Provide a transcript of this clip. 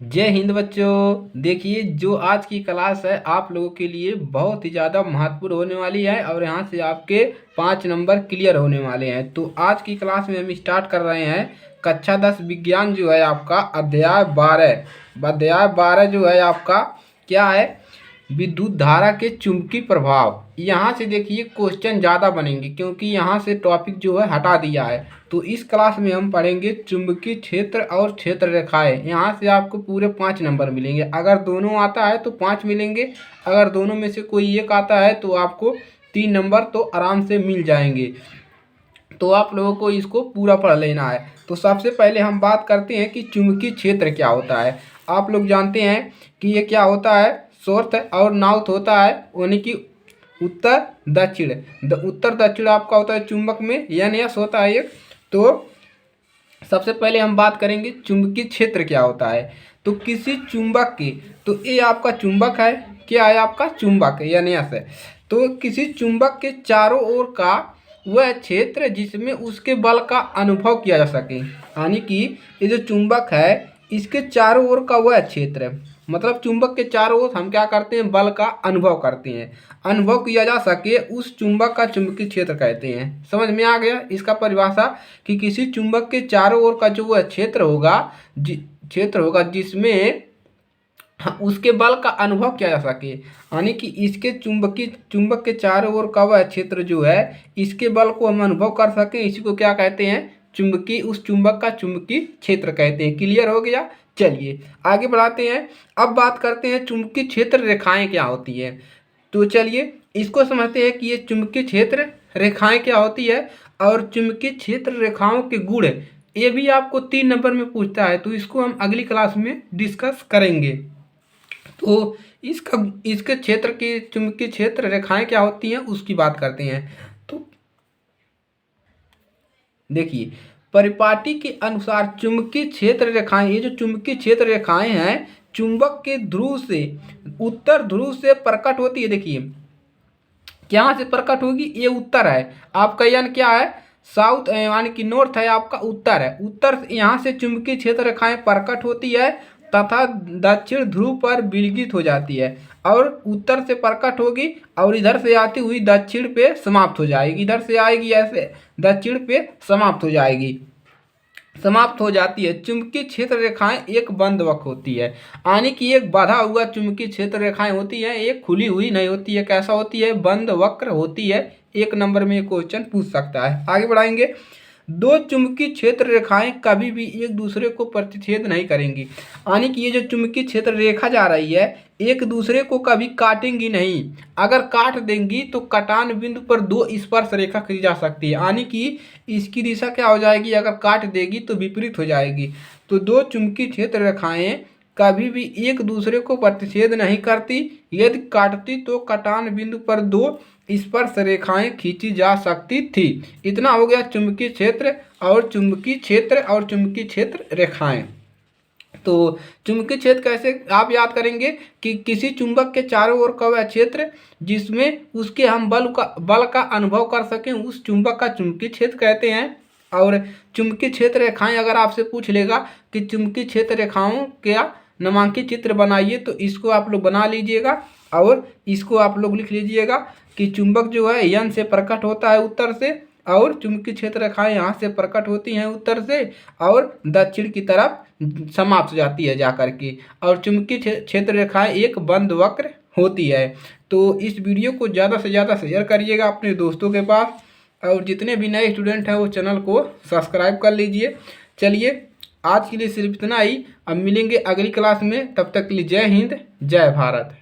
जय हिंद बच्चों। देखिए जो आज की क्लास है आप लोगों के लिए बहुत ही ज़्यादा महत्वपूर्ण होने वाली है और यहाँ से आपके 5 नंबर क्लियर होने वाले हैं। तो आज की क्लास में हम स्टार्ट कर रहे हैं कक्षा 10 विज्ञान जो है आपका अध्याय 12 जो है आपका क्या है, विद्युत धारा के चुंबकीय प्रभाव। यहाँ से देखिए क्वेश्चन ज़्यादा बनेंगे क्योंकि यहाँ से टॉपिक जो है हटा दिया है। तो इस क्लास में हम पढ़ेंगे चुंबकीय क्षेत्र और क्षेत्र रेखाएं। यहाँ से आपको पूरे 5 नंबर मिलेंगे। अगर दोनों आता है तो 5 मिलेंगे, अगर दोनों में से कोई एक आता है तो आपको 3 नंबर तो आराम से मिल जाएंगे। तो आप लोगों को इसको पूरा पढ़ लेना है। तो सबसे पहले हम बात करते हैं कि चुंबकीय क्षेत्र क्या होता है। आप लोग जानते हैं कि ये क्या होता है, साउथ और नॉर्थ होता है, यानी कि उत्तर दक्षिण। उत्तर दक्षिण आपका होता है चुंबक में, यानी यस होता है एक। तो सबसे पहले हम बात करेंगे चुंबकीय क्षेत्र क्या होता है। तो किसी चुंबक की, तो ये आपका चुंबक है, क्या है आपका चुंबक है, यानी यस है। तो किसी चुंबक के चारों ओर का वह क्षेत्र जिसमें उसके बल का अनुभव किया जा सके, यानी कि ये जो चुंबक है इसके चारों ओर का वह क्षेत्र, मतलब चुंबक के चारों ओर हम क्या करते हैं, बल का अनुभव करते हैं, अनुभव किया जा सके उस चुंबक का चुंबकीय क्षेत्र कहते हैं। समझ में आ गया इसका परिभाषा कि किसी चुंबक के चारों ओर का जो वह क्षेत्र होगा जिसमें उसके बल का अनुभव किया जा सके, यानी कि इसके चुंबक के चारों ओर का वह क्षेत्र जो है इसके बल को हम अनुभव कर सकें, इसी को क्या कहते हैं, चुंबकीय, उस चुंबक का चुंबकीय क्षेत्र कहते हैं। क्लियर हो गया। चलिए आगे बढ़ाते हैं। अब बात करते हैं चुंबकीय क्षेत्र रेखाएं क्या होती है। तो चलिए इसको समझते हैं कि ये चुंबकीय क्षेत्र रेखाएं क्या होती है और चुंबकीय क्षेत्र रेखाओं के गुण, ये भी आपको 3 नंबर में पूछता है। तो इसको हम अगली क्लास में डिस्कस करेंगे। तो इसके क्षेत्र की चुंबकीय क्षेत्र रेखाएं क्या होती हैं उसकी बात करते हैं। तो देखिए परिपाटी के अनुसार चुंबकीय क्षेत्र रेखाएं, ये जो चुंबकीय क्षेत्र रेखाएं हैं चुंबक के ध्रुव से, उत्तर ध्रुव से प्रकट होती है। देखिए क्या से प्रकट होगी, ये उत्तर है आपका, यानी क्या है साउथ, यानी कि नॉर्थ है आपका, उत्तर है। उत्तर यहाँ से चुंबकीय क्षेत्र रेखाएं प्रकट होती है तथा दक्षिण ध्रुव पर विलगित हो जाती है, और उत्तर से प्रकट होगी और इधर से आती हुई दक्षिण पे समाप्त हो जाएगी, इधर से आएगी ऐसे दक्षिण पे समाप्त हो जाती है। चुंबकीय क्षेत्र रेखाएं एक बंद वक्र होती है, यानी कि एक बाधा हुआ चुंबकीय क्षेत्र रेखाएं होती है, एक खुली हुई नहीं होती है। कैसा होती है, बंद वक्र होती है। 1 नंबर में क्वेश्चन पूछ सकता है। आगे बढ़ाएंगे। दो चुंबकीय क्षेत्र रेखाएं कभी भी एक दूसरे को प्रतिच्छेद नहीं करेंगी, यानी कि ये जो चुंबकीय क्षेत्र रेखा जा रही है एक दूसरे को कभी काटेंगी नहीं। अगर काट देंगी तो कटान बिंदु पर 2 स्पर्श रेखा खींची जा सकती है, यानी कि इसकी दिशा क्या हो जाएगी, अगर काट देगी तो विपरीत हो जाएगी। तो दो चुंबकीय क्षेत्र रेखाएं कभी भी एक दूसरे को प्रतिच्छेद नहीं करती, यदि काटती तो कटान बिंदु पर 2 स्पर्श रेखाएं खींची जा सकती थी। इतना हो गया चुंबकीय क्षेत्र और चुंबकीय क्षेत्र रेखाएं। तो चुंबकीय क्षेत्र कैसे आप याद करेंगे कि किसी चुंबक के चारों ओर का वह क्षेत्र जिसमें उसके हम बल का अनुभव कर सकें उस चुंबक का चुंबकीय क्षेत्र कहते हैं। और चुंबकीय क्षेत्र रेखाएं अगर आपसे पूछ लेगा कि चुंबकीय क्षेत्र रेखाओं क्या नामांकित चित्र बनाइए, तो इसको आप लोग बना लीजिएगा और इसको आप लोग लिख लीजिएगा कि चुंबक जो है यन से प्रकट होता है उत्तर से, और चुंबकीय क्षेत्र रेखाएं यहाँ से प्रकट होती हैं उत्तर से और दक्षिण की तरफ समाप्त हो जाती है जाकर के, और चुंबकीय क्षेत्र रेखाएं एक बंद वक्र होती है। तो इस वीडियो को ज़्यादा से ज़्यादा शेयर करिएगा अपने दोस्तों के पास, और जितने भी नए स्टूडेंट हैं वो चैनल को सब्सक्राइब कर लीजिए। चलिए आज के लिए सिर्फ इतना ही, अब मिलेंगे अगली क्लास में, तब तक के लिए जय हिंद जय भारत।